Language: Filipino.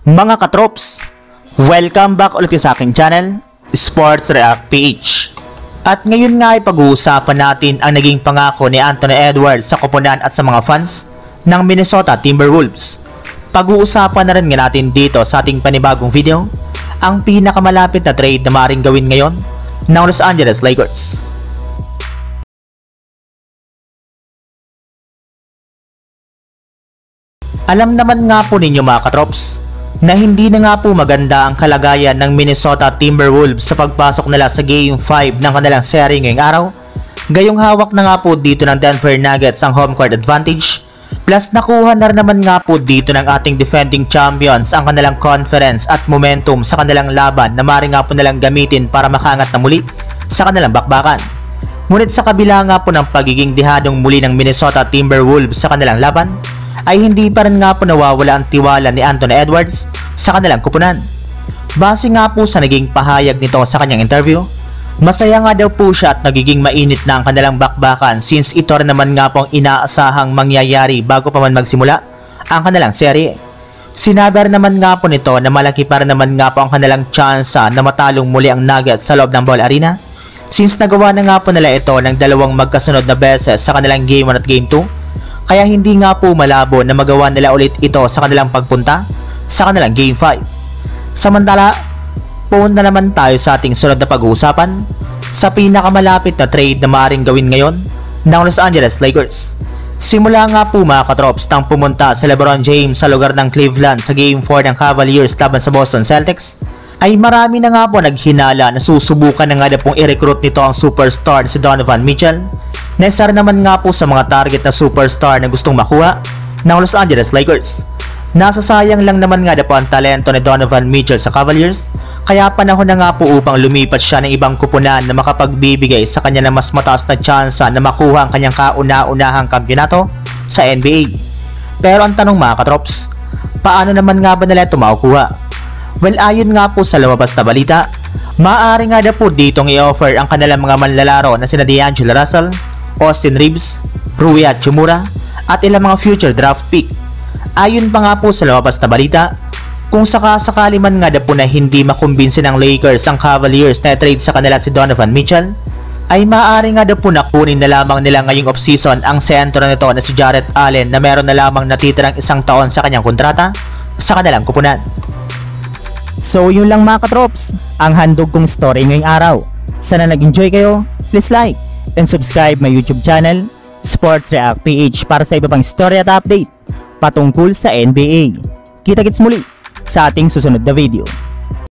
Mga katrops, welcome back ulit sa aking channel, Sports React PH. At ngayon nga ay pag-uusapan natin ang naging pangako ni Anthony Edwards sa koponan at sa mga fans ng Minnesota Timberwolves. Pag-uusapan na rin nga natin dito sa ating panibagong video, ang pinakamalapit na trade na maaaring gawin ngayon ng Los Angeles Lakers. Alam naman nga po ninyo mga katrops, na hindi na nga po maganda ang kalagayan ng Minnesota Timberwolves sa pagpasok nila sa Game 5 ng kanilang serye ngayong araw. Gayong hawak na nga po dito ng Denver Nuggets ang home court advantage. Plus nakuha na rin naman nga po dito ng ating defending champions ang kanilang conference at momentum sa kanilang laban na maaari nga po nilang gamitin para makaangat na muli sa kanilang bakbakan. Ngunit sa kabila nga po ng pagiging dihadong muli ng Minnesota Timberwolves sa kanilang laban, ay hindi pa rin nga po nawawala ang tiwala ni Anthony Edwards sa kanilang kupunan. Base nga po sa naging pahayag nito sa kanyang interview, masaya nga daw po siya at nagiging mainit na ang kanilang bakbakan since ito rin naman nga po ang inaasahang mangyayari bago pa man magsimula ang kanilang serye. Sinabi rin naman nga po nito na malaki pa rin naman nga po ang kanilang tsansa na matalong muli ang Nuggets sa loob ng Ball Arena since nagawa na nga po nila ito ng dalawang magkasunod na beses sa kanilang Game 1 at Game 2. Kaya hindi nga po malabo na magawa nila ulit ito sa kanilang pagpunta sa kanilang Game 5. Samantala, punta naman tayo sa ating sunod na pag-uusapan sa pinakamalapit na trade na maaaring gawin ngayon ng Los Angeles Lakers. Simula nga po mga katrops nang pumunta si LeBron James sa lugar ng Cleveland sa Game 4 ng Cavaliers laban sa Boston Celtics, ay marami na nga po naghinala na susubukan na nga na pong i-recruit nito ang superstar si Donovan Mitchell, na isa naman nga po sa mga target na superstar na gustong makuha ng Los Angeles Lakers. Nasasayang lang naman nga na po ang talento ni Donovan Mitchell sa Cavaliers, kaya panahon na nga po upang lumipat siya ng ibang kupunan na makapagbibigay sa kanya ng mas mataas na tsansa na makuha ang kanyang kauna-unahang kampyonato sa NBA. Pero ang tanong mga katrops, paano naman nga ba nila ito makukuha? Well, ayon nga po sa lumabas na balita, maaari nga na po ditong i-offer ang kanilang mga manlalaro na sina D'Angelo Russell, Austin Reeves, Rui Hachimura at ilang mga future draft pick. Ayon pa nga po sa lumabas na balita, kung sakasakali man nga na po na hindi makumbinsin ng Lakers ang Cavaliers na i-trade sa kanila si Donovan Mitchell, ay maaari nga na po na kunin na lamang nila ngayong offseason ang sentro nito na si Jarrett Allen na meron na lamang natitirang 1 taon sa kanyang kontrata sa kanilang kupunan. So yun lang mga katrops, ang handog kong story ngayong araw. Sana nag-enjoy kayo, please like and subscribe my YouTube channel, Sports React PH, para sa iba pang story at update patungkol sa NBA. Kita-kits muli sa ating susunod na video.